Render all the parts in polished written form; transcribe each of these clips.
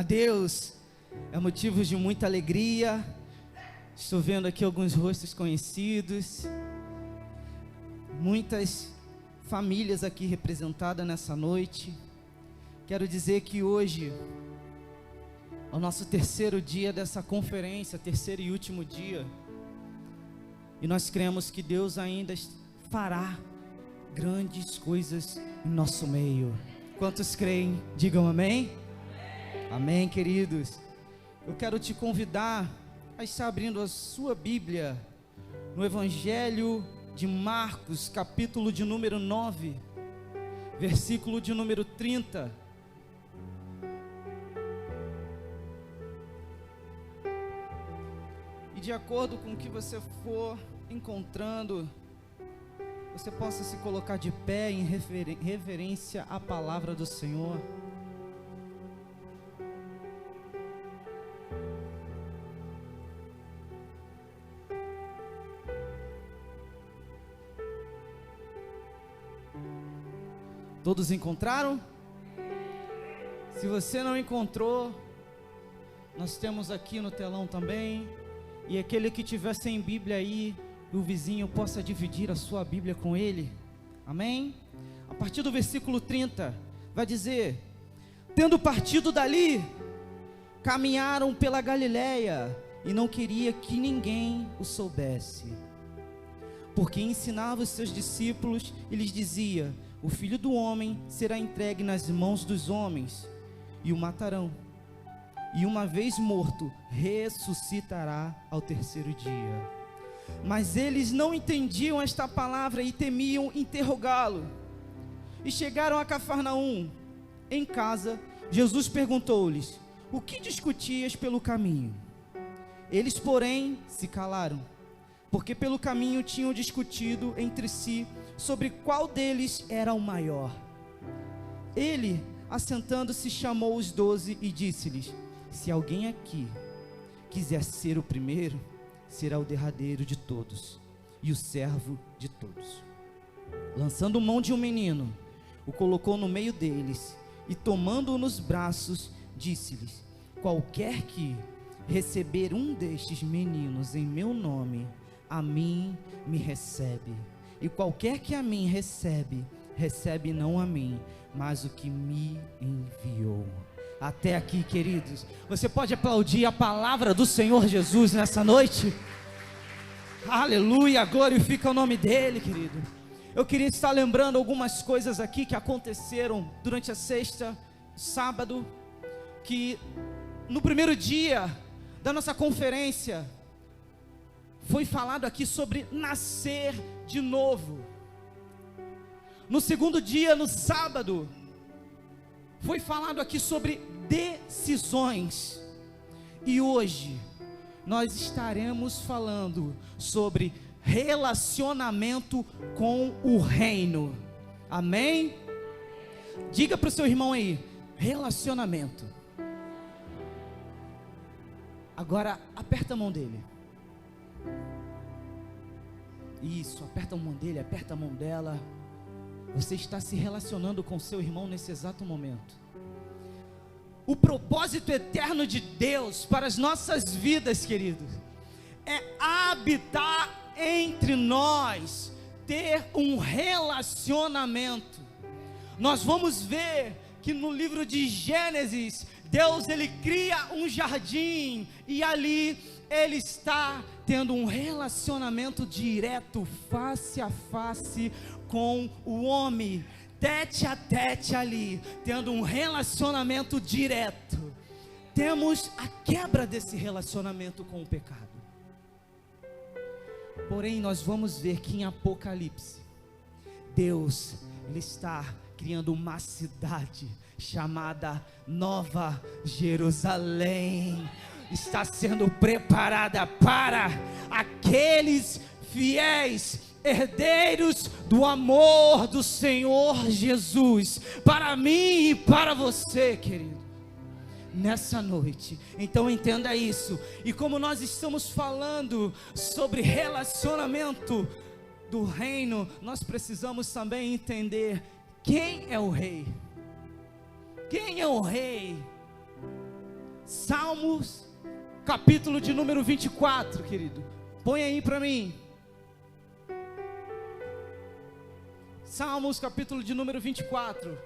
a Deus é motivo de muita alegria. Estou vendo aqui alguns rostos conhecidos, muitas famílias aqui representadas nessa noite. Quero dizer que hoje é o nosso terceiro dia dessa conferência, terceiro e último dia, e nós cremos que Deus ainda fará grandes coisas em nosso meio. Quantos creem? Digam amém? Amém, queridos. Eu quero te convidar a estar abrindo a sua Bíblia no Evangelho de Marcos, capítulo de número 9, versículo de número 30. E de acordo com o que você for encontrando, você possa se colocar de pé em reverência à palavra do Senhor. Todos encontraram? Se você não encontrou, nós temos aqui no telão também. E aquele que tiver sem Bíblia aí, o vizinho possa dividir a sua Bíblia com ele. Amém? A partir do versículo 30, vai dizer: tendo partido dali, caminharam pela Galileia, e não queria que ninguém o soubesse, porque ensinava os seus discípulos e lhes dizia: o Filho do Homem será entregue nas mãos dos homens, e o matarão, e uma vez morto, ressuscitará ao terceiro dia. Mas eles não entendiam esta palavra e temiam interrogá-lo. E chegaram a Cafarnaum. Em casa, Jesus perguntou-lhes: o que discutias pelo caminho? Eles, porém, se calaram, porque pelo caminho tinham discutido entre si sobre qual deles era o maior. Ele, assentando-se, chamou os 12 e disse-lhes: se alguém aqui quiser ser o primeiro, será o derradeiro de todos e o servo de todos. Lançando mão de um menino, o colocou no meio deles e, tomando-o nos braços, disse-lhes: qualquer que receber um destes meninos em meu nome, a mim me recebe. E qualquer que a mim recebe, recebe não a mim, mas o que me enviou. Até aqui, queridos. Você pode aplaudir a palavra do Senhor Jesus nessa noite? Aleluia, glorifica o nome dele, querido. Eu queria estar lembrando algumas coisas aqui que aconteceram durante a sexta, sábado, que no primeiro dia da nossa conferência foi falado aqui sobre nascer de novo. No segundo dia, no sábado, foi falado aqui sobre decisões. E hoje nós estaremos falando sobre relacionamento com o reino. Amém? Diga para o seu irmão aí: relacionamento. Agora aperta a mão dele. Isso, aperta a mão dele, aperta a mão dela. Você está se relacionando com seu irmão nesse exato momento. O propósito eterno de Deus para as nossas vidas, queridos, é habitar entre nós, ter um relacionamento. Nós vamos ver que no livro de Gênesis, Deus ele cria um jardim e ali ele está tendo um relacionamento direto, face a face com o homem, tete a tete ali, tendo um relacionamento direto. Temos a quebra desse relacionamento com o pecado. Porém, nós vamos ver que em Apocalipse, Deus ele está criando uma cidade chamada Nova Jerusalém. Está sendo preparada para aqueles fiéis herdeiros do amor do Senhor Jesus, para mim e para você, querido, nessa noite. Então entenda isso. E como nós estamos falando sobre relacionamento do reino, nós precisamos também entender quem é o rei. Quem é o rei? Salmos, capítulo de número 24, querido. Põe aí para mim. Salmos, capítulo de número 24.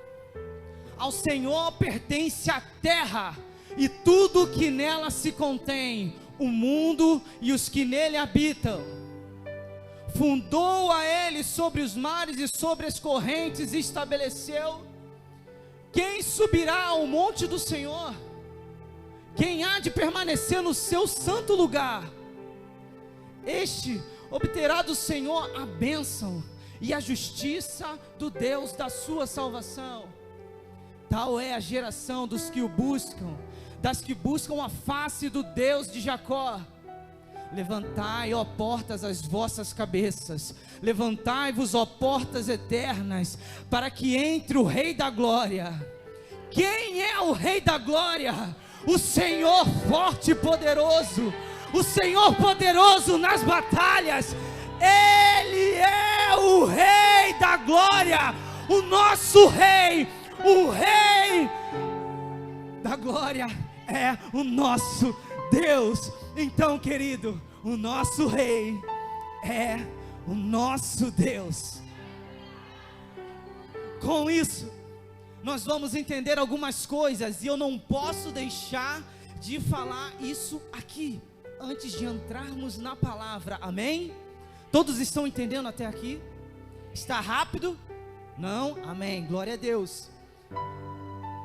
Ao Senhor pertence a terra e tudo que nela se contém, o mundo e os que nele habitam. Fundou a ele sobre os mares e sobre as correntes e estabeleceu. Quem subirá ao monte do Senhor? Quem há de permanecer no seu santo lugar? Este obterá do Senhor a bênção e a justiça do Deus da sua salvação. Tal é a geração dos que o buscam, das que buscam a face do Deus de Jacó. Levantai, ó portas, as vossas cabeças, levantai-vos, ó portas eternas, para que entre o Rei da Glória. Quem é o Rei da Glória? O Senhor forte e poderoso, o Senhor poderoso nas batalhas. Ele é o Rei da Glória, o nosso Rei, o Rei da Glória é o nosso Deus. Então, querido, o nosso Rei é o nosso Deus. Com isso, nós vamos entender algumas coisas, e eu não posso deixar de falar isso aqui, antes de entrarmos na palavra, amém? Todos estão entendendo até aqui? Está rápido? Não? Amém, glória a Deus.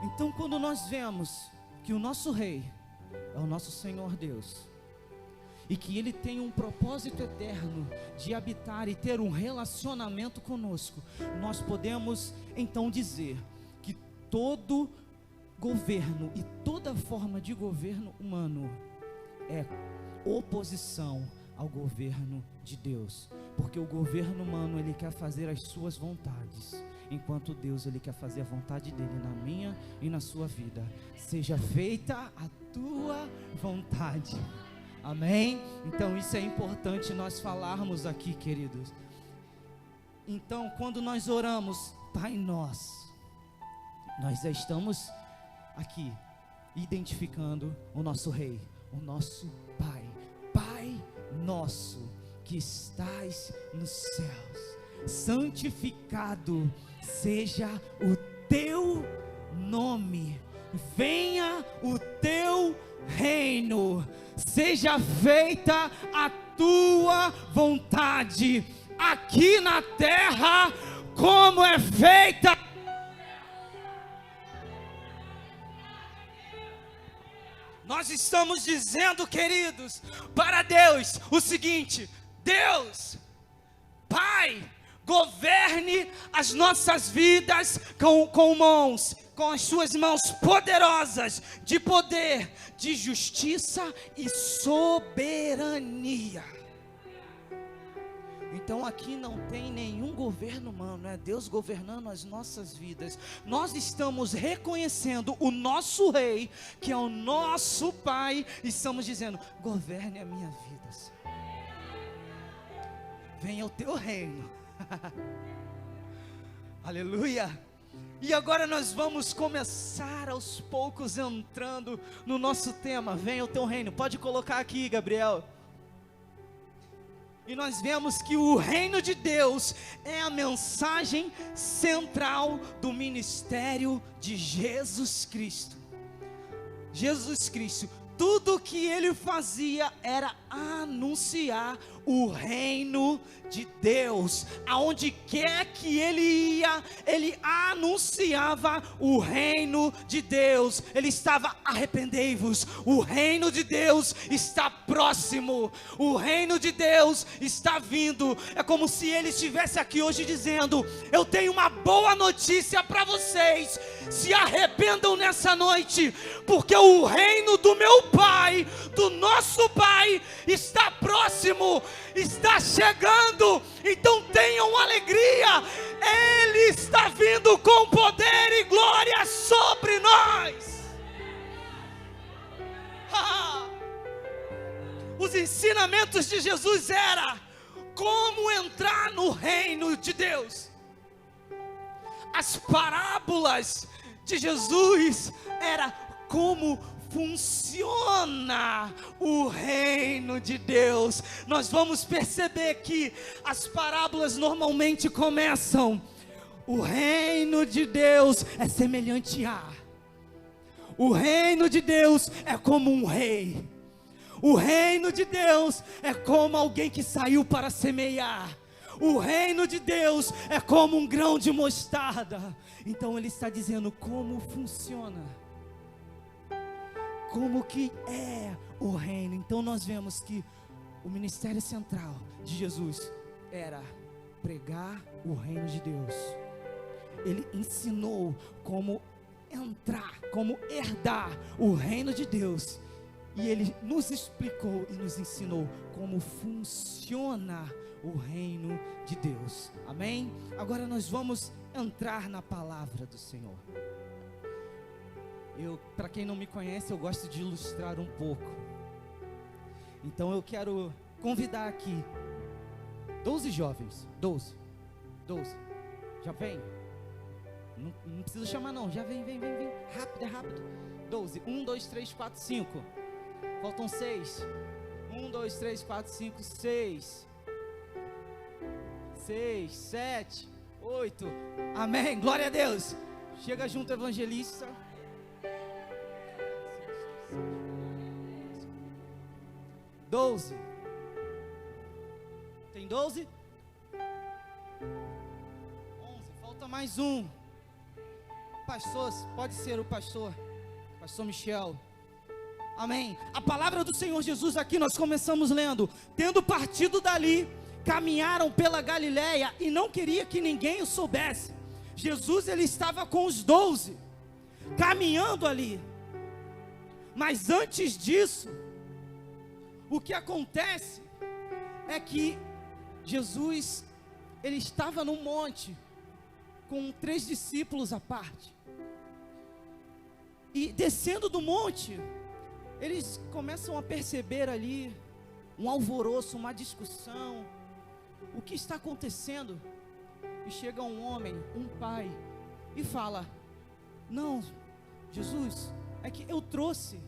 Então, quando nós vemos que o nosso Rei é o nosso Senhor Deus, e que Ele tem um propósito eterno de habitar e ter um relacionamento conosco, nós podemos então dizer que todo governo e toda forma de governo humano é oposição ao governo de Deus, porque o governo humano, ele quer fazer as suas vontades, enquanto Deus, ele quer fazer a vontade dele na minha e na sua vida. Seja feita a tua vontade, amém? Então isso é importante nós falarmos aqui, queridos. Então, quando nós oramos Pai Nosso, nós já estamos aqui identificando o nosso Rei, o nosso Pai. Pai nosso que estás nos céus, santificado seja o teu nome, venha o teu reino, seja feita a tua vontade, aqui na terra, como é feita. Nós estamos dizendo, queridos, para Deus o seguinte: Deus, Pai, governe as nossas vidas com as suas mãos poderosas de poder, de justiça e soberania. Então aqui não tem nenhum governo humano, é Deus governando as nossas vidas. Nós estamos reconhecendo o nosso Rei, que é o nosso Pai, e estamos dizendo: governe a minha vida, Senhor. Venha o teu reino. Aleluia. E agora nós vamos começar aos poucos entrando no nosso tema. Venha o teu reino. Pode colocar aqui, Gabriel. E nós vemos que o reino de Deus é a mensagem central do ministério de Jesus Cristo. Jesus Cristo, tudo que ele fazia era anunciar o reino de Deus. Aonde quer que ele ia, ele anunciava o reino de Deus. Ele estava: arrependei-vos, o reino de Deus está próximo, o reino de Deus está vindo. É como se ele estivesse aqui hoje dizendo: eu tenho uma boa notícia para vocês, se arrependam nessa noite, porque o reino do meu Pai, do nosso Pai, está próximo, está chegando. Então tenham alegria, Ele está vindo com poder e glória sobre nós. Os ensinamentos de Jesus era como entrar no reino de Deus. As parábolas de Jesus era como funciona o reino de Deus. Nós vamos perceber que as parábolas normalmente começam: o reino de Deus é semelhante a. O reino de Deus é como um rei. O reino de Deus é como alguém que saiu para semear. O reino de Deus é como um grão de mostarda. Então ele está dizendo como funciona, como que é o reino. Então nós vemos que o ministério central de Jesus era pregar o reino de Deus. Ele ensinou como entrar, como herdar o reino de Deus. E ele nos explicou e nos ensinou como funciona o reino de Deus. Amém? Agora nós vamos entrar na palavra do Senhor. Para quem não me conhece, eu gosto de ilustrar um pouco. Então eu quero convidar aqui 12 jovens. 12. Já vem? Não precisa chamar não, já vem. Rápido, é rápido. 12. 1, 2, 3, 4, 5. Faltam 6. 1, 2, 3, 4, 5, 6. 6, 7, 8. Amém, glória a Deus. Chega junto, evangelista. 12. Tem 12? 11. Falta mais um. Pastor, pode ser o pastor Michel. Amém. A palavra do Senhor Jesus aqui nós começamos lendo: tendo partido dali, caminharam pela Galileia e não queria que ninguém o soubesse. Jesus, ele estava com os 12, caminhando ali. Mas antes disso, o que acontece é que Jesus, ele estava num monte, com 3 discípulos à parte. E descendo do monte, eles começam a perceber ali um alvoroço, uma discussão. O que está acontecendo? E chega um homem, um pai, e fala: não, Jesus, é que eu trouxe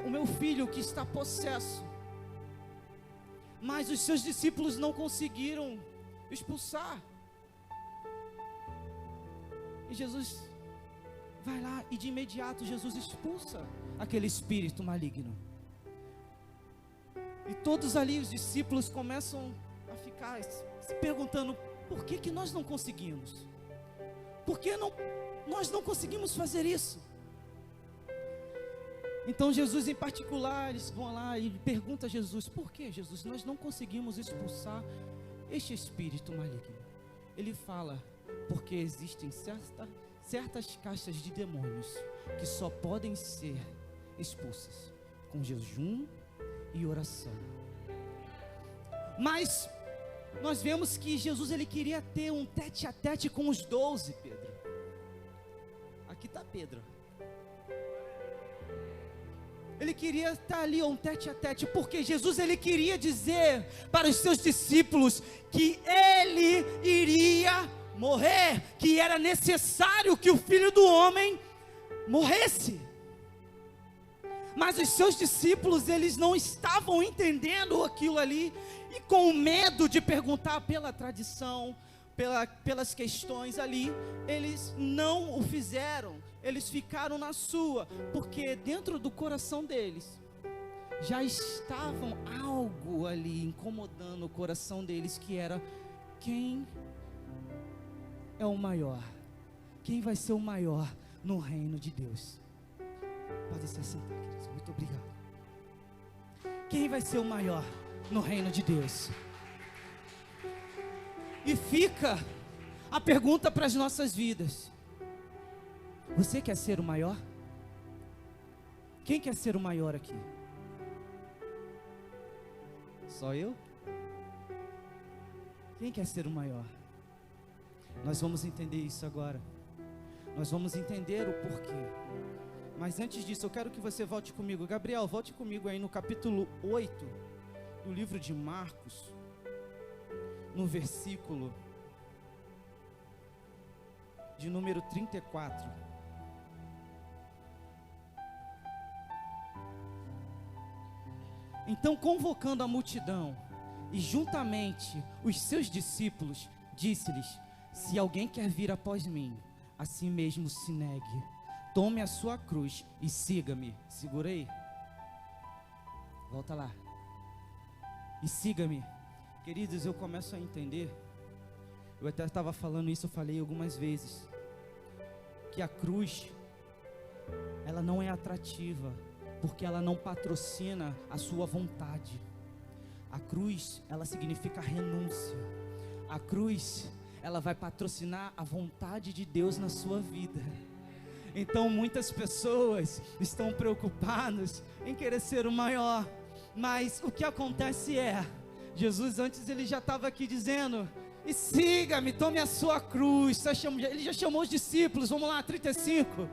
o meu filho que está possesso, mas os seus discípulos não conseguiram expulsar. E Jesus vai lá e de imediato Jesus expulsa aquele espírito maligno. E todos ali os discípulos começam a ficar se perguntando: por que nós não conseguimos? Por que nós não conseguimos fazer isso? Então Jesus em particular, eles vão lá e perguntam a Jesus: por que, Jesus, nós não conseguimos expulsar este espírito maligno? Ele fala: porque existem certas caixas de demônios que só podem ser expulsas com jejum e oração. Mas nós vemos que Jesus, ele queria ter um tete a tete com os 12, Pedro. Aqui está Pedro. Ele queria estar ali um tete a tete, porque Jesus, ele queria dizer para os seus discípulos que ele iria morrer, que era necessário que o Filho do Homem morresse. Mas os seus discípulos, eles não estavam entendendo aquilo ali, e com medo de perguntar pela tradição, pelas questões ali, eles não o fizeram. Eles ficaram na sua, porque dentro do coração deles já estavam algo ali incomodando o coração deles, que era: quem é o maior? Quem vai ser o maior no reino de Deus? Pode se assentar, queridos. Muito obrigado. Quem vai ser o maior no reino de Deus? E fica a pergunta para as nossas vidas: você quer ser o maior? Quem quer ser o maior aqui? Só eu? Quem quer ser o maior? Nós vamos entender isso agora. Nós vamos entender o porquê. Mas antes disso, eu quero que você volte comigo. Gabriel, volte comigo aí no capítulo 8 do livro de Marcos, no versículo de número 34. Então, convocando a multidão e juntamente os seus discípulos, disse-lhes: se alguém quer vir após mim, a si mesmo se negue, tome a sua cruz e siga-me. Segura aí, volta lá, e siga-me. Queridos, eu começo a entender, eu até estava falando isso, eu falei algumas vezes, que a cruz, ela não é atrativa, porque ela não patrocina a sua vontade. A cruz, ela significa renúncia. A cruz, ela vai patrocinar a vontade de Deus na sua vida. Então muitas pessoas estão preocupadas em querer ser o maior, mas o que acontece é, Jesus antes ele já estava aqui dizendo: e siga-me, tome a sua cruz. Ele já chamou os discípulos, vamos lá, 35.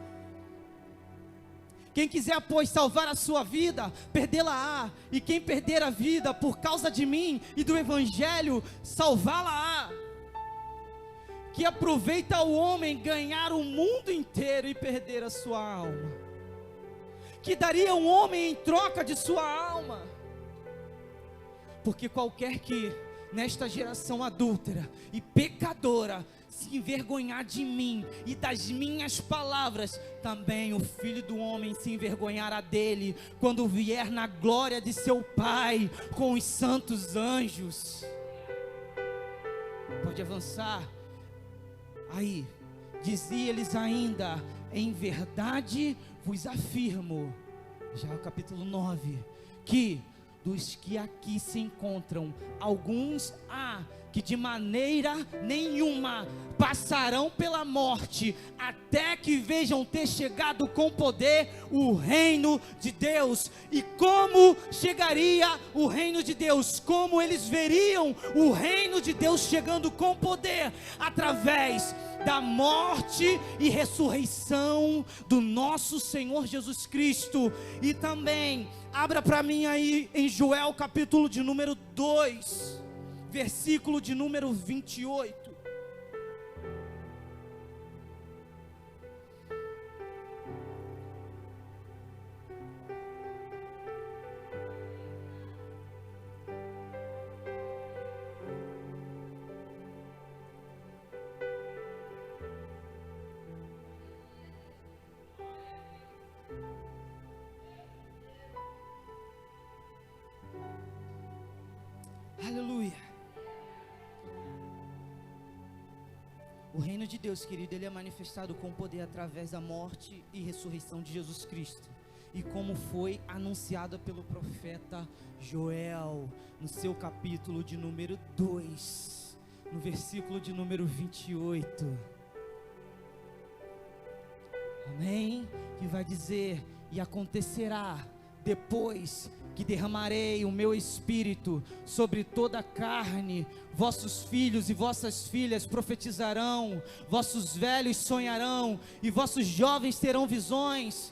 Quem quiser, pois, salvar a sua vida, perdê-la-á. E quem perder a vida por causa de mim e do Evangelho, salvá-la-á. Que aproveita o homem ganhar o mundo inteiro e perder a sua alma? Que daria um homem em troca de sua alma? Porque qualquer que nesta geração adúltera e pecadora se envergonhar de mim e das minhas palavras, também o Filho do Homem se envergonhará dele, quando vier na glória de seu Pai, com os santos anjos. Pode avançar. Aí, dizia-lhes ainda: em verdade vos afirmo, já o capítulo 9, que dos que aqui se encontram, alguns há que de maneira nenhuma passarão pela morte, até que vejam ter chegado com poder o reino de Deus. E como chegaria o reino de Deus? Como eles veriam o reino de Deus chegando com poder? Através da morte e ressurreição do nosso Senhor Jesus Cristo. E também, abra para mim aí em Joel capítulo de número 2, versículo de número 28. Aleluia. O reino de Deus, querido, ele é manifestado com poder através da morte e ressurreição de Jesus Cristo. E como foi anunciado pelo profeta Joel, no seu capítulo de número 2, no versículo de número 28. Amém? Que vai dizer: e acontecerá depois que derramarei o meu espírito sobre toda a carne, vossos filhos e vossas filhas profetizarão, vossos velhos sonharão, e vossos jovens terão visões.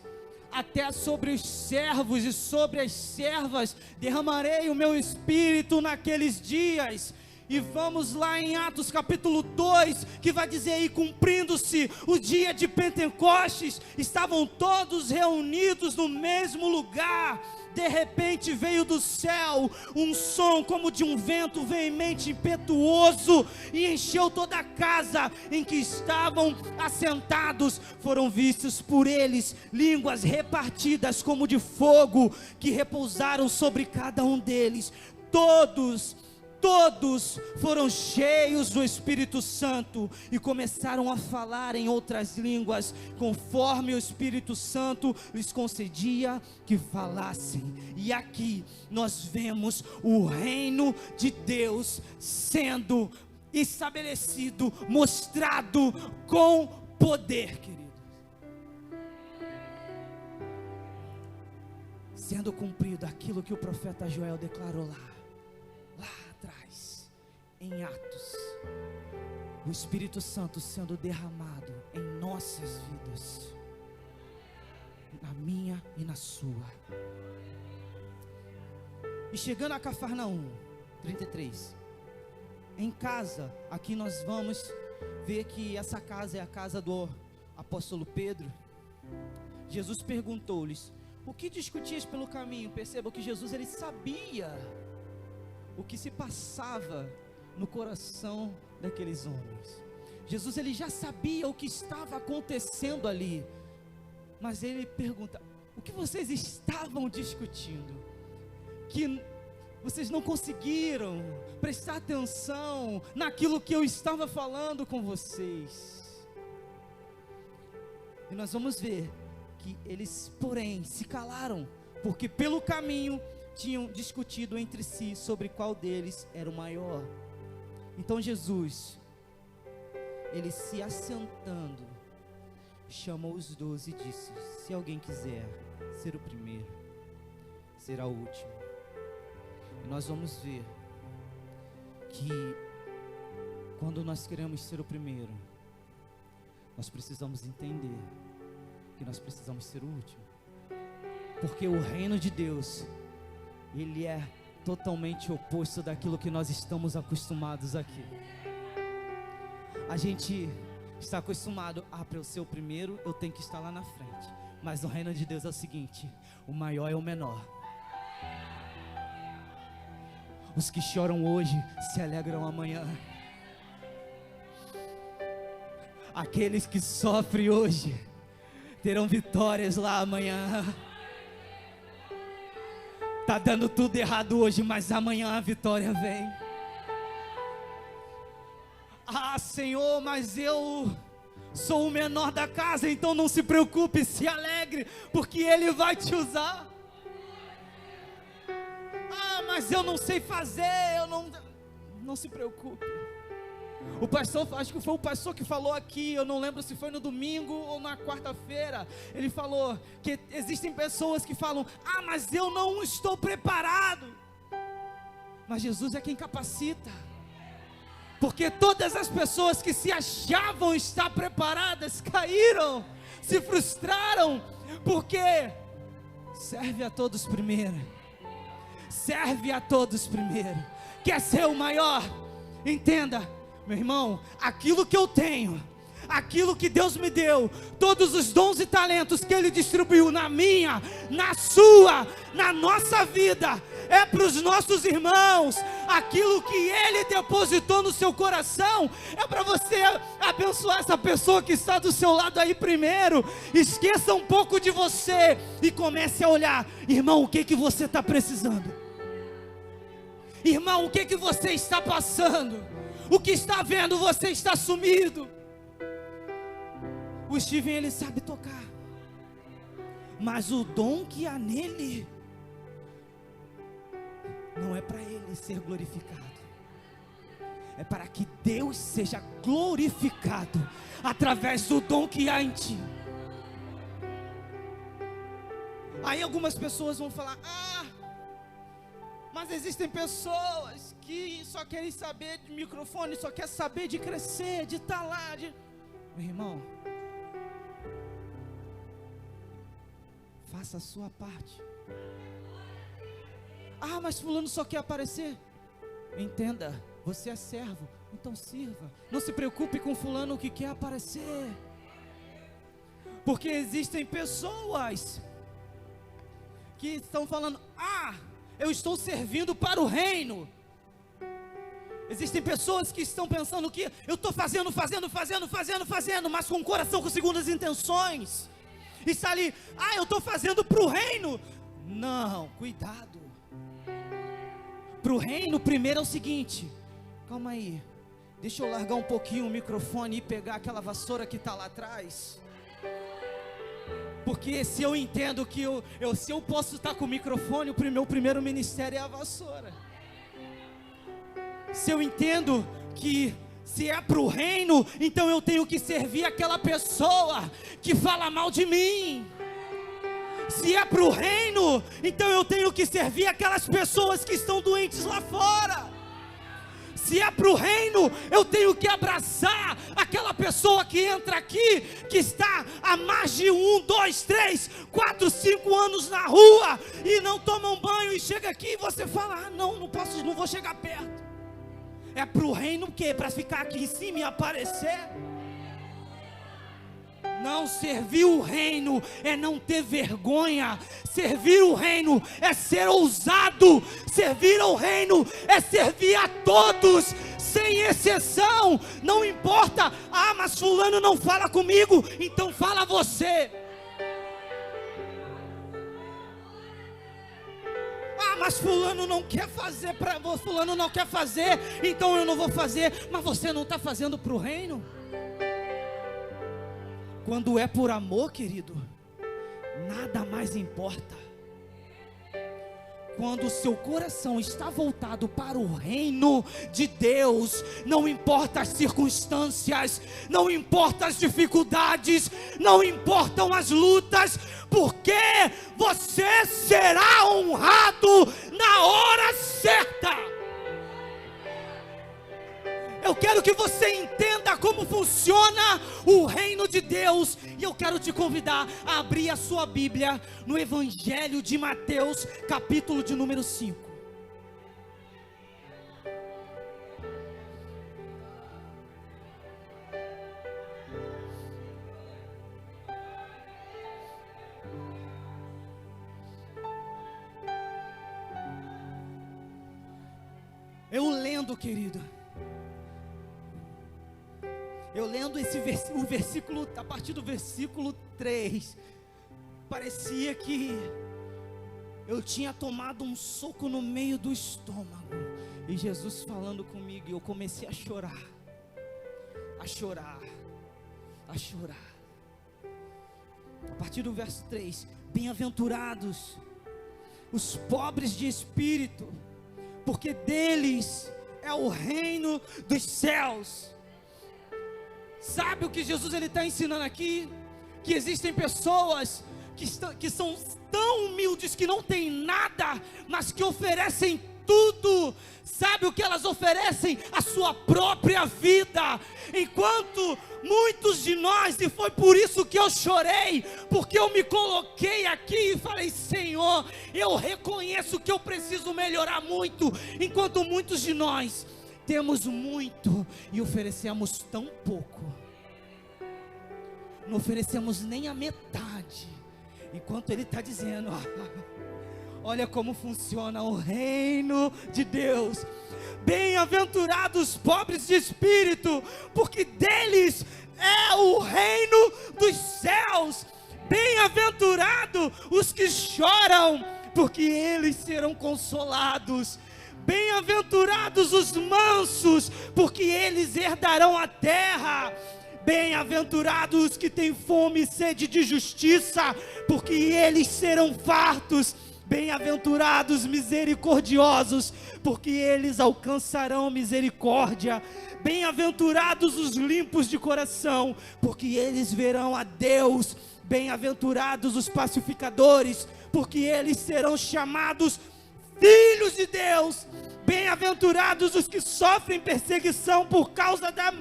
Até sobre os servos e sobre as servas derramarei o meu espírito naqueles dias. E vamos lá em Atos capítulo 2, que vai dizer aí: cumprindo-se o dia de Pentecostes, estavam todos reunidos no mesmo lugar. De repente veio do céu um som como de um vento veemente, impetuoso, e encheu toda a casa em que estavam assentados. Foram vistos por eles línguas repartidas como de fogo, que repousaram sobre cada um deles. Todos foram cheios do Espírito Santo e começaram a falar em outras línguas, conforme o Espírito Santo lhes concedia que falassem. E aqui nós vemos o reino de Deus sendo estabelecido, mostrado com poder, queridos. Sendo cumprido aquilo que o profeta Joel declarou lá atrás, em Atos, o Espírito Santo sendo derramado em nossas vidas, na minha e na sua. E chegando a Cafarnaum, 33, em casa, aqui nós vamos ver que essa casa é a casa do apóstolo Pedro. Jesus perguntou-lhes: O que discutias pelo caminho? Perceba que Jesus, ele sabia o que se passava no coração daqueles homens. Jesus, ele já sabia o que estava acontecendo ali, mas ele pergunta: o que vocês estavam discutindo? Que vocês não conseguiram prestar atenção naquilo que eu estava falando com vocês. E nós vamos ver que eles, porém, se calaram, porque pelo caminho tinham discutido entre si sobre qual deles era o maior. Então Jesus, ele se assentando, chamou os 12 e disse: se alguém quiser ser o primeiro, será o último. E nós vamos ver que quando nós queremos ser o primeiro, nós precisamos entender que nós precisamos ser o último, porque o reino de Deus, ele é totalmente oposto daquilo que nós estamos acostumados aqui. A gente está acostumado: para eu ser o primeiro, eu tenho que estar lá na frente. Mas no reino de Deus é o seguinte: o maior é o menor. Os que choram hoje se alegram amanhã. Aqueles que sofrem hoje terão vitórias lá amanhã. Tá dando tudo errado hoje, mas amanhã a vitória vem. Senhor, mas eu sou o menor da casa, então não se preocupe, se alegre, porque Ele vai te usar. Mas eu não sei fazer, não se preocupe. O pastor, acho que foi o pastor que falou aqui, eu não lembro se foi no domingo ou na quarta-feira. Ele falou que existem pessoas que falam: mas eu não estou preparado. Mas Jesus é quem capacita. Porque todas as pessoas que se achavam estar preparadas caíram, se frustraram, porque serve a todos primeiro. Serve a todos primeiro. Quer ser o maior? Entenda, meu irmão, aquilo que eu tenho, aquilo que Deus me deu, todos os dons e talentos que Ele distribuiu na minha, na sua, na nossa vida, é para os nossos irmãos. Aquilo que Ele depositou no seu coração é para você abençoar essa pessoa que está do seu lado aí primeiro. Esqueça um pouco de você e comece a olhar: irmão, o que você está precisando? Irmão, o que você está passando? O que está vendo? Você está sumido. O Steven, ele sabe tocar, mas o dom que há nele não é para ele ser glorificado, é para que Deus seja glorificado através do dom que há em ti. Aí algumas pessoas vão falar: mas existem pessoas que só querem saber de microfone, só querem saber de crescer, de estar lá, Meu irmão, faça a sua parte. Mas fulano só quer aparecer. Entenda, você é servo, então sirva. Não se preocupe com fulano que quer aparecer, porque existem pessoas que estão falando: eu estou servindo para o reino. Existem pessoas que estão pensando que eu estou fazendo, mas com o coração com segundas intenções. E está ali: eu estou fazendo para o reino. Não, cuidado. Para o reino, primeiro é o seguinte: calma aí, deixa eu largar um pouquinho o microfone e pegar aquela vassoura que está lá atrás. Porque se eu entendo que se eu posso estar com o microfone, o meu primeiro ministério é a vassoura. Se eu entendo que se é para o reino, então eu tenho que servir aquela pessoa que fala mal de mim. Se é para o reino, então eu tenho que servir aquelas pessoas que estão doentes lá fora. Se é para o reino, eu tenho que abraçar aquela pessoa que entra aqui, que está há mais de 1, 2, 3, 4, 5 anos na rua e não toma um banho e chega aqui e você fala: não posso, não vou chegar perto. É para o reino o quê? Para ficar aqui em cima e aparecer? Não, servir o reino é não ter vergonha. Servir o reino é ser ousado. Servir ao reino é servir a todos, sem exceção. Não importa, mas fulano não fala comigo, então fala você. Mas fulano não quer fazer, fulano não quer fazer, então eu não vou fazer. Mas você não está fazendo para o reino? Quando é por amor, querido, nada mais importa. Quando o seu coração está voltado para o reino de Deus, não importa as circunstâncias, não importa as dificuldades, não importam as lutas, porque você será honrado na hora certa. Eu quero que você entenda como funciona o reino de Deus. E eu quero te convidar a abrir a sua Bíblia no Evangelho de Mateus, capítulo de número 5. Eu lendo, querido. Eu lendo o versículo, a partir do versículo 3, parecia que eu tinha tomado um soco no meio do estômago, e Jesus falando comigo, e eu comecei a chorar, a chorar, a chorar. A partir do verso 3, bem-aventurados os pobres de espírito, porque deles é o reino dos céus. Sabe o que Jesus está ensinando aqui? Que existem pessoas que são tão humildes, que não têm nada, mas que oferecem tudo. Sabe o que elas oferecem? A sua própria vida. Enquanto muitos de nós, e foi por isso que eu chorei, porque eu me coloquei aqui e falei: Senhor, eu reconheço que eu preciso melhorar muito. Enquanto muitos de nós temos muito e oferecemos tão pouco, não oferecemos nem a metade, enquanto Ele está dizendo: olha como funciona o reino de Deus. Bem-aventurados os pobres de espírito, porque deles é o reino dos céus. Bem-aventurados os que choram, porque eles serão consolados. Bem-aventurados os mansos, porque eles herdarão a terra. Bem-aventurados os que têm fome e sede de justiça, porque eles serão fartos. Bem-aventurados misericordiosos, porque eles alcançarão misericórdia. Bem-aventurados os limpos de coração, porque eles verão a Deus. Bem-aventurados os pacificadores, porque eles serão chamados filhos de Deus. Bem-aventurados os que sofrem perseguição por causa da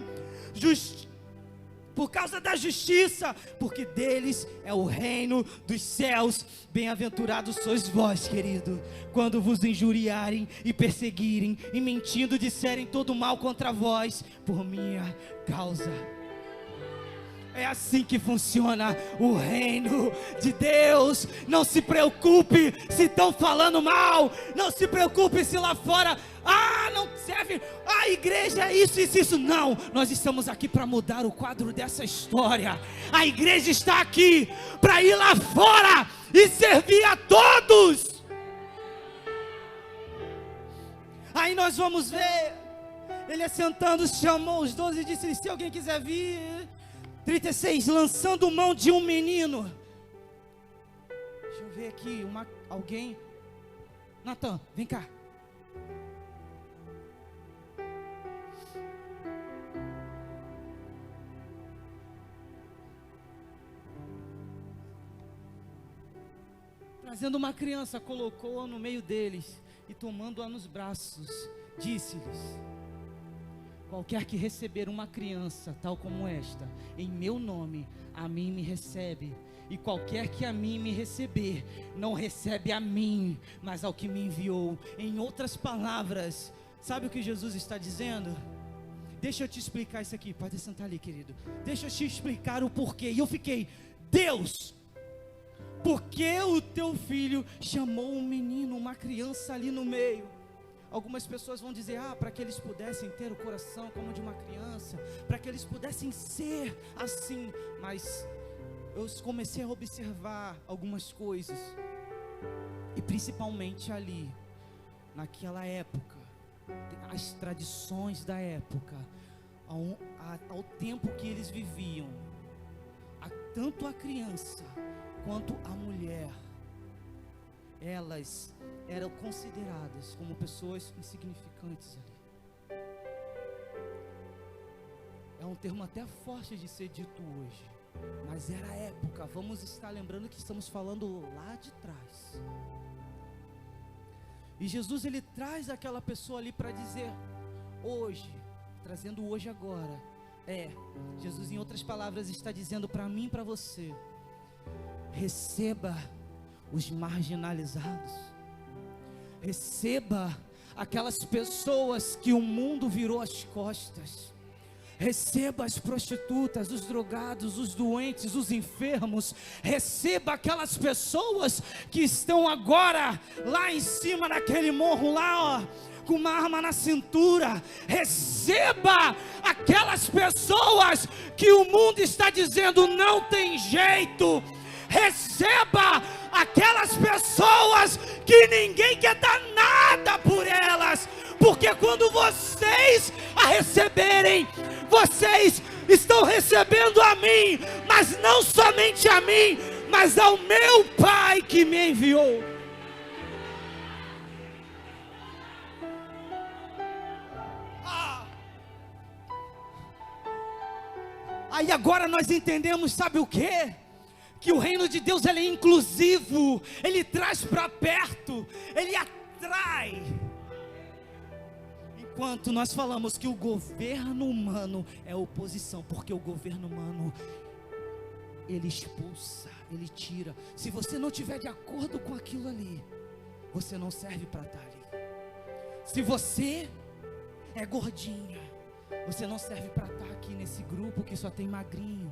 justiça, porque deles é o reino dos céus. Bem-aventurados sois vós, querido, quando vos injuriarem e perseguirem, e mentindo disserem todo mal contra vós, por minha causa. É assim que funciona o reino de Deus. Não se preocupe se estão falando mal. Não se preocupe se lá fora, não serve, a igreja é isso, isso, isso. Não, nós estamos aqui para mudar o quadro dessa história. A igreja está aqui para ir lá fora e servir a todos. Aí nós vamos ver, ele assentando chamou os 12 e disse: se alguém quiser vir. 36, lançando mão de um menino. Deixa eu ver aqui, alguém. Natan, vem cá. Trazendo uma criança, colocou-a no meio deles e tomando-a nos braços, disse-lhes: qualquer que receber uma criança tal como esta, em meu nome, a mim me recebe. E qualquer que a mim me receber, não recebe a mim, mas ao que me enviou. Em outras palavras, sabe o que Jesus está dizendo? deixa eu te explicar isso aqui. Pode sentar ali, querido. Deixa eu te explicar o porquê. E eu fiquei, Deus, por que o teu filho chamou um menino, uma criança ali no meio? Algumas pessoas vão dizer, para que eles pudessem ter o coração como de uma criança, para que eles pudessem ser assim. Mas eu comecei a observar algumas coisas, e principalmente ali, naquela época, as tradições da época, ao tempo que eles viviam, tanto a criança quanto a mulher, elas eram consideradas como pessoas insignificantes ali. É um termo até forte de ser dito hoje, mas era a época. Vamos estar lembrando que estamos falando lá de trás. E Jesus, ele traz aquela pessoa ali para dizer, hoje, trazendo hoje agora, Jesus em outras palavras está dizendo para mim e para você, receba os marginalizados, receba aquelas pessoas que o mundo virou as costas, receba as prostitutas, os drogados, os doentes, os enfermos, receba aquelas pessoas que estão agora lá em cima naquele morro lá, com uma arma na cintura. Receba aquelas pessoas que o mundo está dizendo não tem jeito. Receba aquelas pessoas que ninguém quer dar nada por elas, porque quando vocês a receberem, vocês estão recebendo a mim, mas não somente a mim, mas ao meu Pai que me enviou. Aí agora nós entendemos, sabe o quê? Que o reino de Deus, ele é inclusivo, ele traz para perto, ele atrai. Enquanto nós falamos que o governo humano é oposição, porque o governo humano, ele expulsa, ele tira. Se você não estiver de acordo com aquilo ali, você não serve para estar ali. Se você é gordinha, você não serve para estar aqui nesse grupo que só tem magrinho.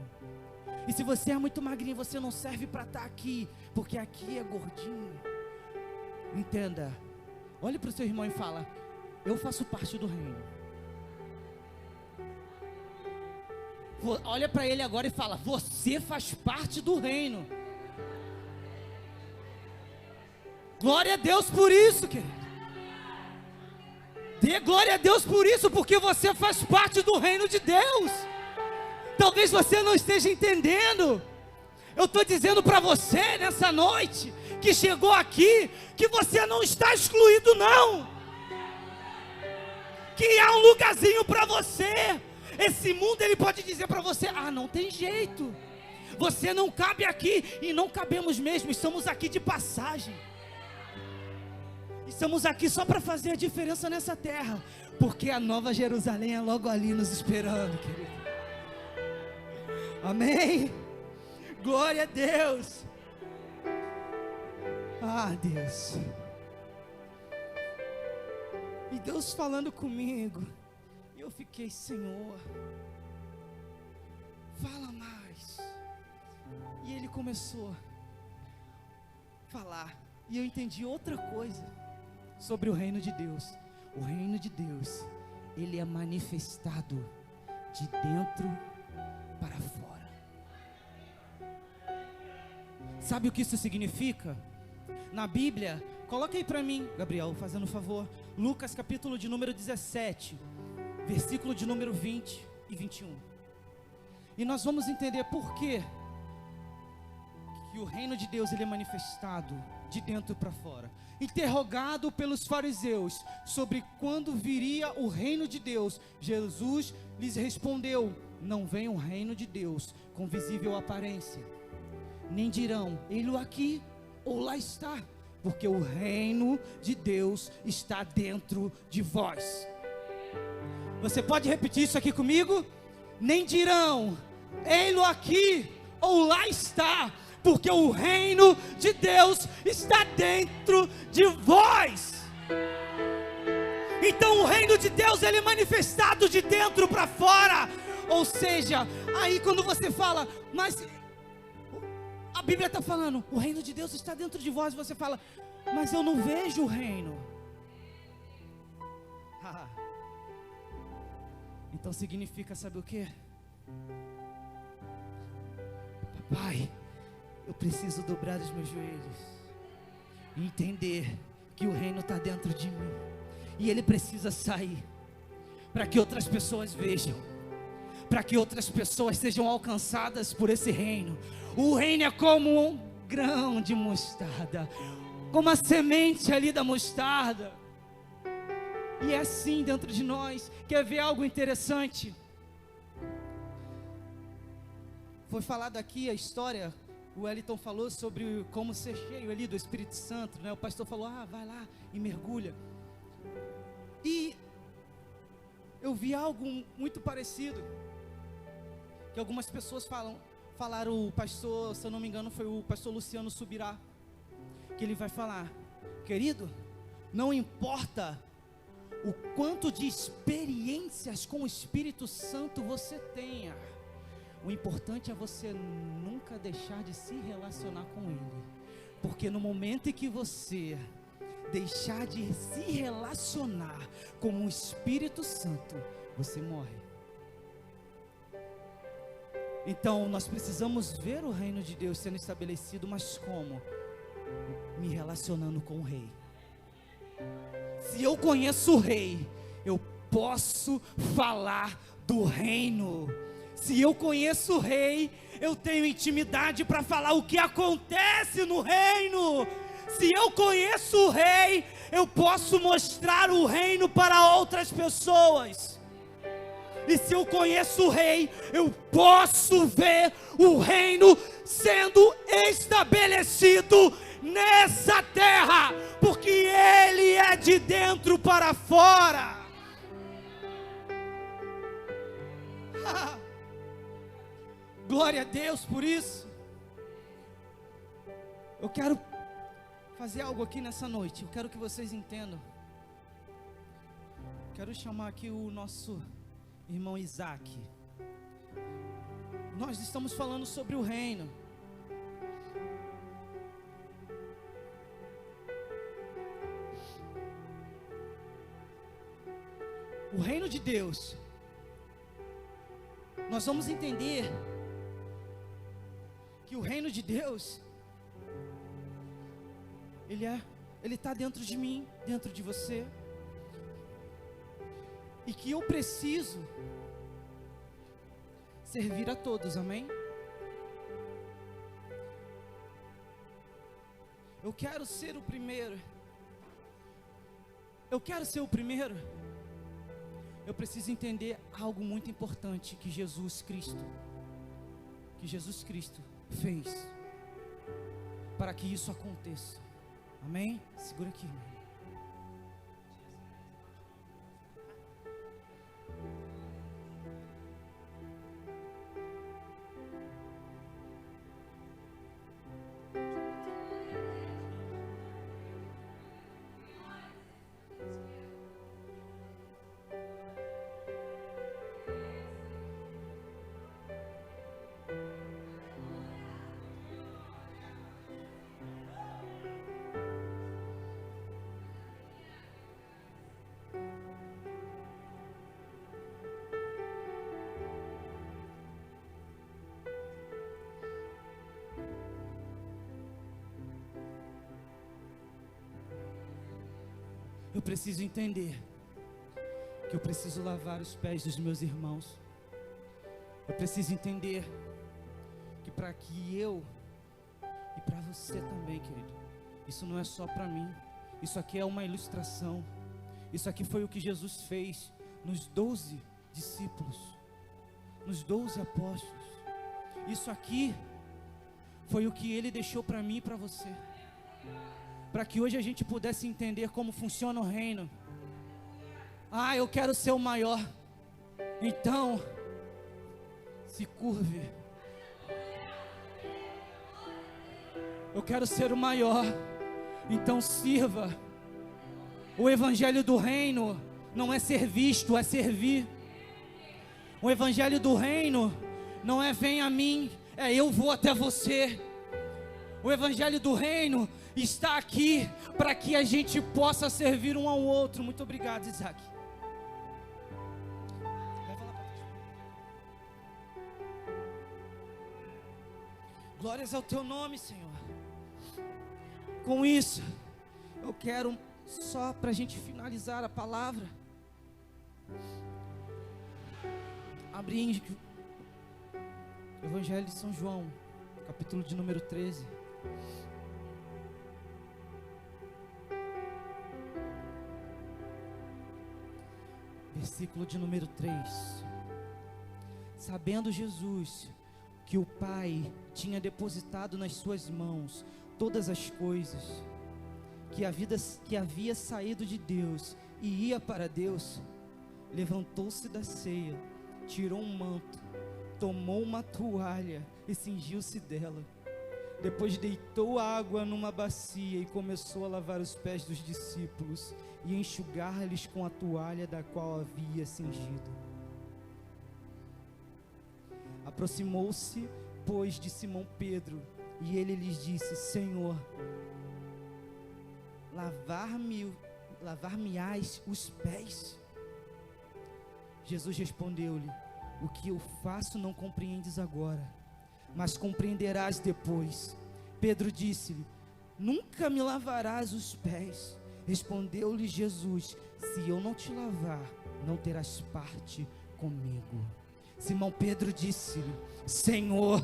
E se você é muito magrinho, você não serve para estar aqui, porque aqui é gordinho. Entenda, olhe para o seu irmão e fala, eu faço parte do reino. Olha para ele agora e fala, você faz parte do reino. Glória a Deus por isso, querido. Dê glória a Deus por isso, porque você faz parte do reino de Deus. Talvez você não esteja entendendo. Eu estou dizendo para você nessa noite, que chegou aqui, que você não está excluído não. Que há um lugarzinho para você. Esse mundo, ele pode dizer para você, não tem jeito. Você não cabe aqui, e não cabemos mesmo, estamos aqui de passagem. Estamos aqui só para fazer a diferença nessa terra, porque a Nova Jerusalém é logo ali nos esperando, querido. Amém? Glória a Deus. Deus. E Deus falando comigo, e eu fiquei, Senhor, fala mais. E Ele começou a falar, e eu entendi outra coisa sobre o reino de Deus. O reino de Deus, ele é manifestado de dentro para fora. Sabe o que isso significa? Na Bíblia, coloca aí para mim, Gabriel, fazendo um favor, Lucas capítulo de número 17, versículo de número 20 e 21. E nós vamos entender por quê que o reino de Deus, ele é manifestado de dentro para fora. Interrogado pelos fariseus sobre quando viria o reino de Deus, Jesus lhes respondeu, não vem o reino de Deus com visível aparência, nem dirão, ele aqui ou lá está, porque o reino de Deus está dentro de vós. Você pode repetir isso aqui comigo? Nem dirão, ele aqui ou lá está, porque o reino de Deus está dentro de vós. Então o reino de Deus, ele é manifestado de dentro para fora. Ou seja, aí quando você fala, mas a Bíblia está falando, o reino de Deus está dentro de vós, você fala, mas eu não vejo o reino. Então significa, sabe o que? Papai, eu preciso dobrar os meus joelhos e entender que o reino está dentro de mim, e ele precisa sair, para que outras pessoas vejam, para que outras pessoas sejam alcançadas por esse reino. O reino é como um grão de mostarda, como a semente ali da mostarda, e é assim dentro de nós. Quer ver algo interessante? Foi falado aqui a história, o Wellington falou sobre como ser cheio ali do Espírito Santo, né? O pastor falou, vai lá e mergulha. E eu vi algo muito parecido, que algumas pessoas falaram, o pastor, se eu não me engano foi o pastor Luciano Subirá, que ele vai falar, querido, não importa o quanto de experiências com o Espírito Santo você tenha, o importante é você nunca deixar de se relacionar com Ele, porque no momento em que você deixar de se relacionar com o Espírito Santo, você morre. Então nós precisamos ver o reino de Deus sendo estabelecido, mas como? Me relacionando com o Rei. Se eu conheço o Rei, eu posso falar do reino. Se eu conheço o Rei, eu tenho intimidade para falar o que acontece no reino. Se eu conheço o Rei, eu posso mostrar o reino para outras pessoas. E se eu conheço o Rei, eu posso ver o reino sendo estabelecido nessa terra, porque Ele é de dentro para fora. Glória a Deus por isso. Eu quero fazer algo aqui nessa noite. Eu quero que vocês entendam. Quero chamar aqui o nosso irmão Isaac. Nós estamos falando sobre o reino. O reino de Deus. Nós vamos entender que o reino de Deus, Ele está dentro de mim, dentro de você, e que eu preciso servir a todos, amém? Eu quero ser o primeiro. Eu quero ser o primeiro. Eu preciso entender algo muito importante que Jesus Cristo fez para que isso aconteça. Amém? Segura aqui, irmão. Eu preciso entender que eu preciso lavar os pés dos meus irmãos. Eu preciso entender que para que eu e para você também, querido, isso não é só para mim. Isso aqui é uma ilustração. Isso aqui foi o que Jesus fez nos 12 discípulos, nos 12 apóstolos. Isso aqui foi o que Ele deixou para mim e para você, para que hoje a gente pudesse entender como funciona o reino. Eu quero ser o maior, então se curve. Eu quero ser o maior, então sirva. O evangelho do reino não é ser visto, é servir. O evangelho do reino não é vem a mim, é eu vou até você. O evangelho do reino está aqui para que a gente possa servir um ao outro. Muito obrigado, Isaac. Glórias ao teu nome, Senhor. Com isso, eu quero, só para a gente finalizar a palavra, abrir em Evangelho de São João, capítulo de número 13. Versículo de número 3. Sabendo Jesus que o Pai tinha depositado nas suas mãos todas as coisas, que havia saído de Deus e ia para Deus, levantou-se da ceia, tirou um manto, tomou uma toalha e cingiu-se dela. Depois deitou água numa bacia e começou a lavar os pés dos discípulos e enxugar-lhes com a toalha da qual havia cingido. Aproximou-se, pois, de Simão Pedro, e ele lhes disse: Senhor, lavar-me-ás os pés? Jesus respondeu-lhe: o que eu faço não compreendes agora, mas compreenderás depois. Pedro disse-lhe: nunca me lavarás os pés. Respondeu-lhe Jesus: se eu não te lavar, não terás parte comigo. Simão Pedro disse-lhe: Senhor,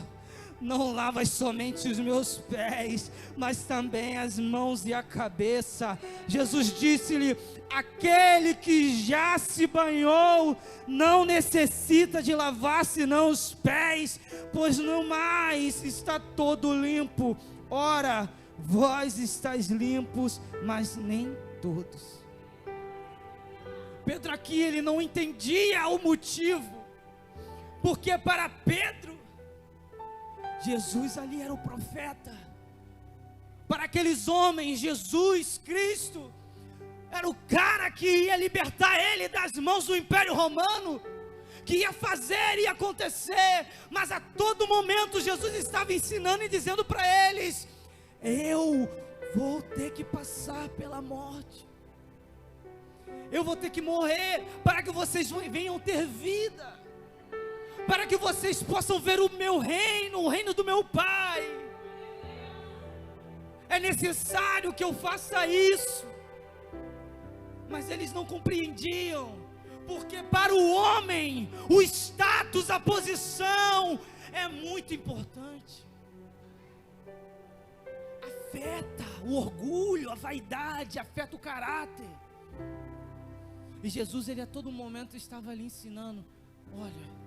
não lavas somente os meus pés, mas também as mãos e a cabeça. Jesus disse-lhe: aquele que já se banhou não necessita de lavar senão os pés, pois não mais está todo limpo. Ora, vós estáis limpos, mas nem todos. Pedro aqui, ele não entendia o motivo, porque para Pedro, Jesus ali era o profeta. Para aqueles homens, Jesus Cristo era o cara que ia libertar ele das mãos do Império Romano, que ia fazer e acontecer. Mas a todo momento Jesus estava ensinando e dizendo para eles: eu vou ter que passar pela morte, eu vou ter que morrer para que vocês venham ter vida, para que vocês possam ver o meu reino, o reino do meu Pai. É necessário que eu faça isso. Mas eles não compreendiam, porque para o homem, o status, a posição é muito importante. Afeta o orgulho, a vaidade, afeta o caráter. E Jesus, ele a todo momento estava ali ensinando: olha,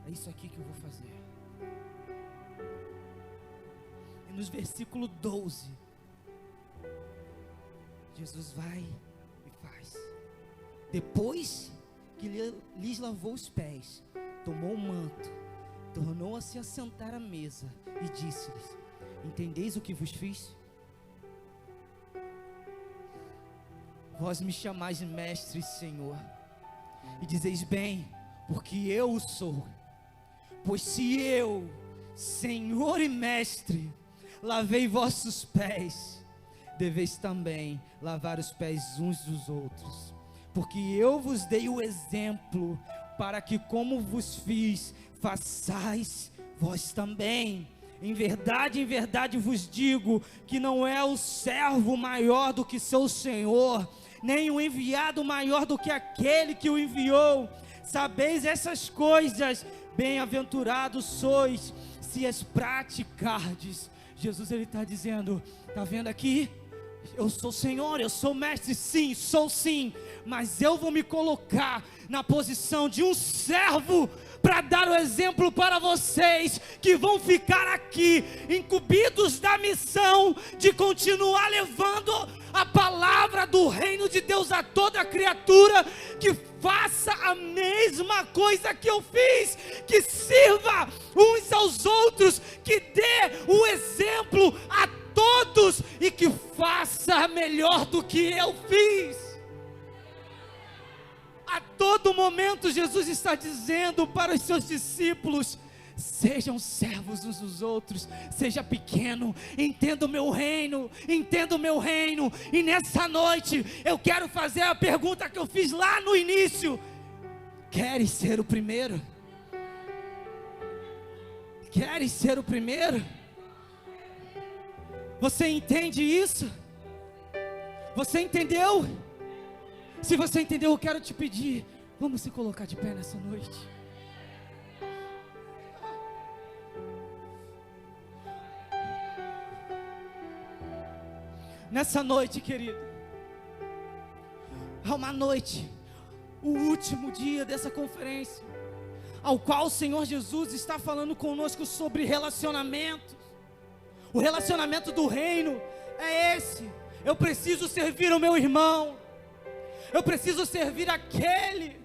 é isso aqui que eu vou fazer. E nos versículo 12, Jesus vai e faz. Depois que lhes lavou os pés, tomou o manto, tornou a se assentar à mesa e disse-lhes: entendeis o que vos fiz? Vós me chamais de mestre e Senhor, e dizeis bem, porque eu o sou. Pois se eu, Senhor e Mestre, lavei vossos pés, deveis também lavar os pés uns dos outros. Porque eu vos dei o exemplo, para que como vos fiz, façais vós também. Em verdade vos digo, que não é o servo maior do que seu senhor, nem o enviado maior do que aquele que o enviou. Sabeis essas coisas, bem-aventurados sois, se as praticardes. Jesus, ele está dizendo: está vendo aqui? Eu sou Senhor, eu sou Mestre, sim, sou sim, mas eu vou me colocar na posição de um servo, para dar o exemplo para vocês, que vão ficar aqui, incumbidos da missão, de continuar levando a palavra do reino de Deus a toda criatura, que faça a mesma coisa que eu fiz, que sirva uns aos outros, que dê o exemplo a todos, e que faça melhor do que eu fiz. A todo momento Jesus está dizendo para os seus discípulos: sejam servos uns dos outros, seja pequeno, entenda o meu reino, entenda o meu reino. E nessa noite eu quero fazer a pergunta que eu fiz lá no início: queres ser o primeiro? Queres ser o primeiro? Você entende isso? Você entendeu? Se você entendeu, eu quero te pedir, vamos se colocar de pé nessa noite. Nessa noite, querido, há uma noite, o último dia dessa conferência, ao qual o Senhor Jesus está falando conosco sobre relacionamento. O relacionamento do reino é esse: eu preciso servir o meu irmão, eu preciso servir aquele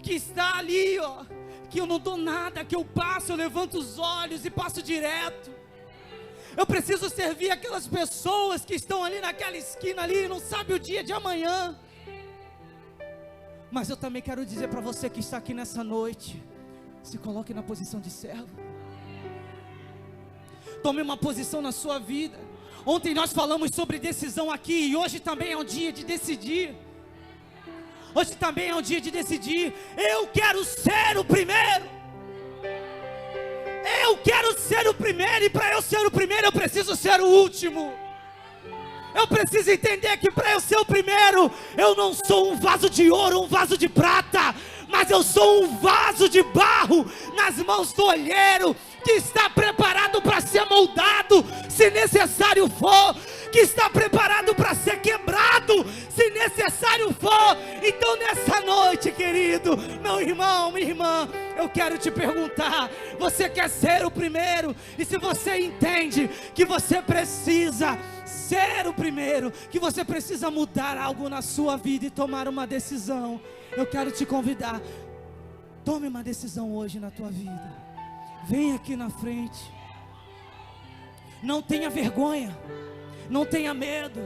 que está ali, ó, que eu não dou nada, que eu passo, eu levanto os olhos e passo direto. Eu preciso servir aquelas pessoas que estão ali naquela esquina ali, não sabe o dia de amanhã. Mas eu também quero dizer para você que está aqui nessa noite: se coloque na posição de servo. Tome uma posição na sua vida. Ontem nós falamos sobre decisão aqui, e hoje também é um dia de decidir. Hoje também é um dia de decidir. Eu quero ser o primeiro. Eu quero ser o primeiro, e para eu ser o primeiro eu preciso ser o último. Eu preciso entender que para eu ser o primeiro, eu não sou um vaso de ouro, um vaso de prata, mas eu sou um vaso de barro nas mãos do olheiro, que está preparado para ser moldado, se necessário for, que está preparado para ser quebrado, se necessário for. Então nessa noite, querido, meu irmão, minha irmã, eu quero te perguntar: você quer ser o primeiro? E se você entende que você precisa ser o primeiro, que você precisa mudar algo na sua vida e tomar uma decisão, eu quero te convidar: tome uma decisão hoje na tua vida. Vem aqui na frente. Não tenha vergonha, não tenha medo.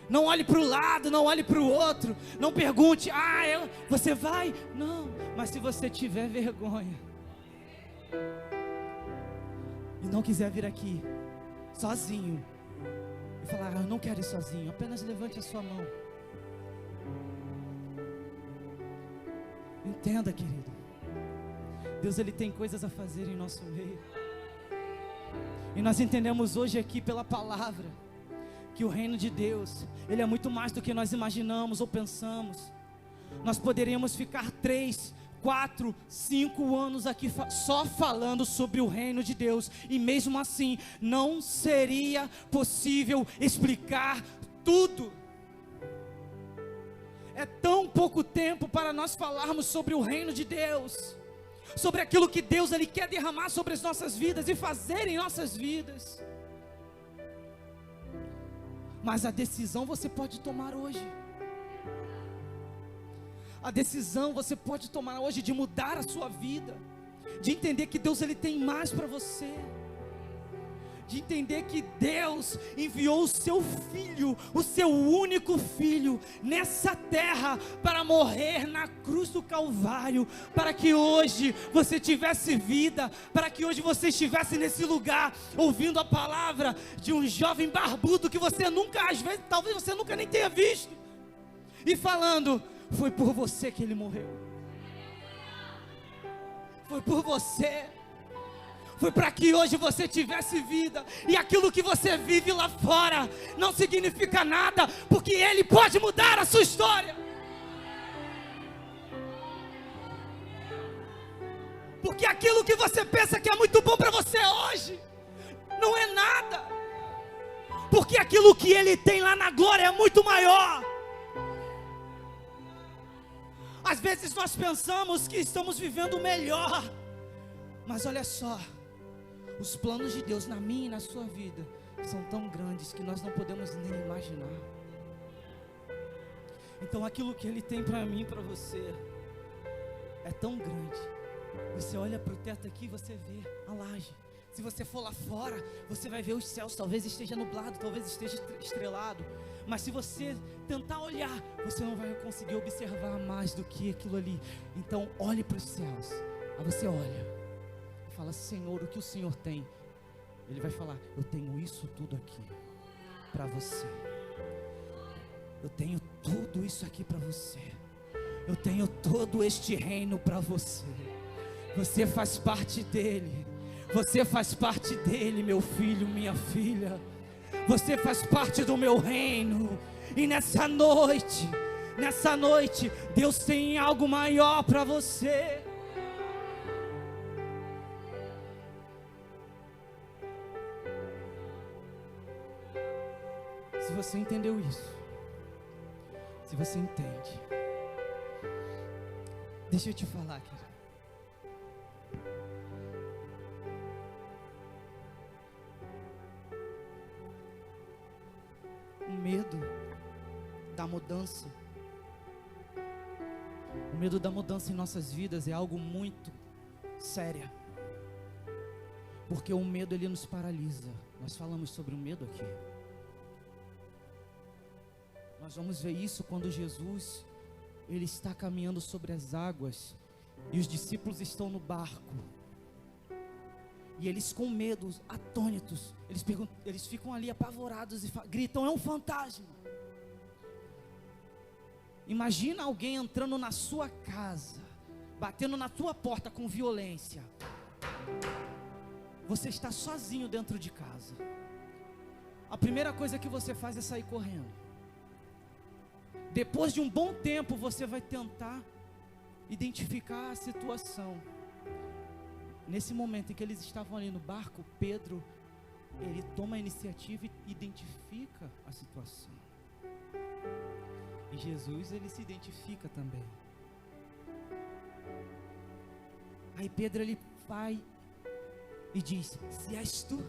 Não olhe para o lado, não olhe para o outro. Não pergunte: você vai? Não. Mas se você tiver vergonha e não quiser vir aqui sozinho e falar: eu não quero ir sozinho, apenas levante a sua mão. Entenda, querido, Deus, Ele tem coisas a fazer em nosso meio. E nós entendemos hoje aqui pela palavra que o reino de Deus, Ele é muito mais do que nós imaginamos ou pensamos. Nós poderíamos ficar 3, 4, 5 anos aqui só falando sobre o reino de Deus, e mesmo assim não seria possível explicar tudo. É tão pouco tempo para nós falarmos sobre o reino de Deus, sobre aquilo que Deus Ele quer derramar sobre as nossas vidas e fazer em nossas vidas. Mas a decisão você pode tomar hoje. A decisão você pode tomar hoje de mudar a sua vida, de entender que Deus Ele tem mais para você, de entender que Deus enviou o seu Filho, o seu único Filho, nessa terra para morrer na cruz do Calvário, para que hoje você tivesse vida, para que hoje você estivesse nesse lugar, ouvindo a palavra de um jovem barbudo que você nunca, às vezes, talvez você nunca nem tenha visto, e falando: foi por você que Ele morreu, foi por você. Foi para que hoje você tivesse vida. E aquilo que você vive lá fora não significa nada, porque Ele pode mudar a sua história. Porque aquilo que você pensa que é muito bom para você hoje não é nada, porque aquilo que Ele tem lá na glória é muito maior. Às vezes nós pensamos que estamos vivendo o melhor, mas olha só, os planos de Deus na minha e na sua vida são tão grandes que nós não podemos nem imaginar. Então aquilo que Ele tem para mim e para você é tão grande. Você olha para o teto aqui e você vê a laje. Se você for lá fora, você vai ver os céus. Talvez esteja nublado, talvez esteja estrelado, Mas se você tentar olhar, você não vai conseguir observar mais do que aquilo ali. Então olhe para os céus. Aí você olha e fala: Senhor, o que o Senhor tem? Ele vai falar: eu tenho isso tudo aqui para você. Eu tenho tudo isso aqui para você. Eu tenho todo este reino para você. Você faz parte dele. Você faz parte dele, meu filho, minha filha. Você faz parte do meu reino. E nessa noite, Deus tem algo maior para você. Se você entendeu isso, se você entende, deixa eu te falar, querido. O medo da mudança, o medo da mudança em nossas vidas é algo muito sério, porque o medo, ele nos paralisa. Nós falamos sobre o medo aqui. Nós vamos ver isso quando Jesus, ele está caminhando sobre as águas e os discípulos estão no barco. E eles, com medo, atônitos, eles ficam ali apavorados e gritam: é um fantasma. Imagina alguém entrando na sua casa, batendo na tua porta com violência. Você está sozinho dentro de casa. A primeira coisa que você faz é sair correndo. Depois de um bom tempo, você vai tentar identificar a situação. Nesse momento em que eles estavam ali no barco, Pedro, ele toma a iniciativa e identifica a situação. E Jesus, ele se identifica também. Aí Pedro, ele vai e diz: se és tu,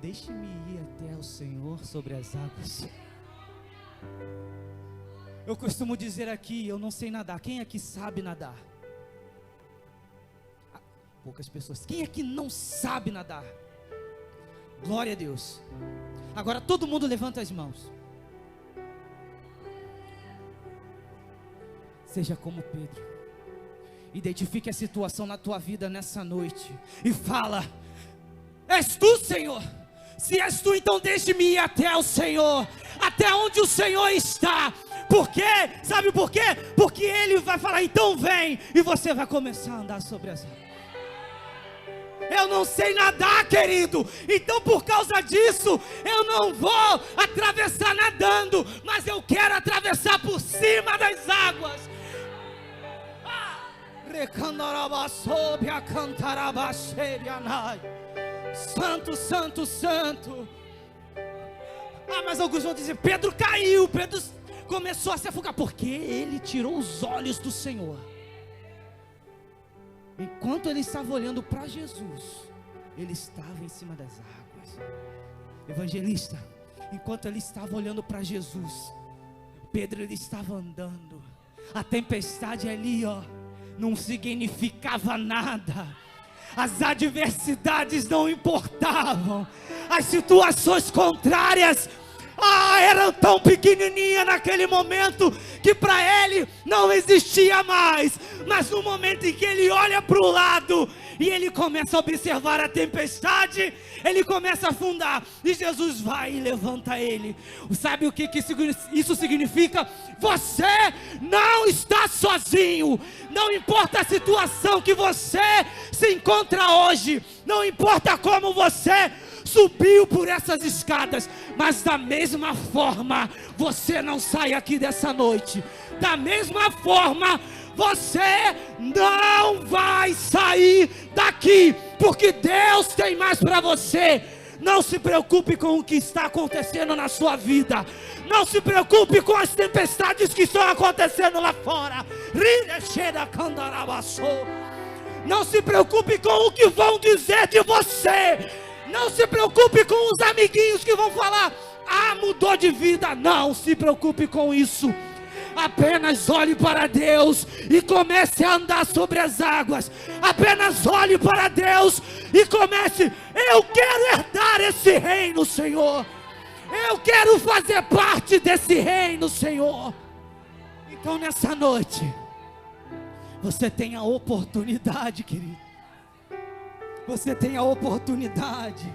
deixe-me ir até o Senhor sobre as águas. Eu costumo dizer aqui: eu não sei nadar. Quem aqui sabe nadar? Poucas pessoas. Quem aqui não sabe nadar? Glória a Deus. Agora todo mundo levanta as mãos. Seja como Pedro. Identifique a situação na tua vida nessa noite e fala: és tu, Senhor? Se és tu, então deixe-me ir até o Senhor, até onde o Senhor está. Por quê? Sabe por quê? Porque Ele vai falar: então vem, e você vai começar a andar sobre as águas. Eu não sei nadar, querido, então por causa disso eu não vou atravessar nadando, mas eu quero atravessar por cima das águas. Santo, santo, santo. Mas alguns vão dizer: Pedro caiu, Pedro começou a se afogar, porque ele tirou os olhos do Senhor. Enquanto ele estava olhando para Jesus, ele estava em cima das águas. Evangelista, enquanto ele estava olhando para Jesus, Pedro, ele estava andando. A tempestade ali, não significava nada. As adversidades não importavam. As situações contrárias eram tão pequenininhas naquele momento que para ele não existia mais. Mas no momento em que ele olha para o lado e ele começa a observar a tempestade, ele começa a afundar, e Jesus vai e levanta ele. Sabe o que isso significa? Você não está sozinho. Não importa a situação que você se encontra hoje, não importa como você subiu por essas escadas, mas da mesma forma você não sai aqui dessa noite. Da mesma forma você não vai sair daqui, porque Deus tem mais para você. Não se preocupe com o que está acontecendo na sua vida. Não se preocupe com as tempestades que estão acontecendo lá fora. Não se preocupe com o que vão dizer de você. Não se preocupe com os amiguinhos que vão falar: mudou de vida. Não se preocupe com isso. Apenas olhe para Deus e comece a andar sobre as águas. Apenas olhe para Deus e comece: eu quero herdar esse reino, Senhor. Eu quero fazer parte desse reino, Senhor. Então nessa noite, você tem a oportunidade, querido. Você tem a oportunidade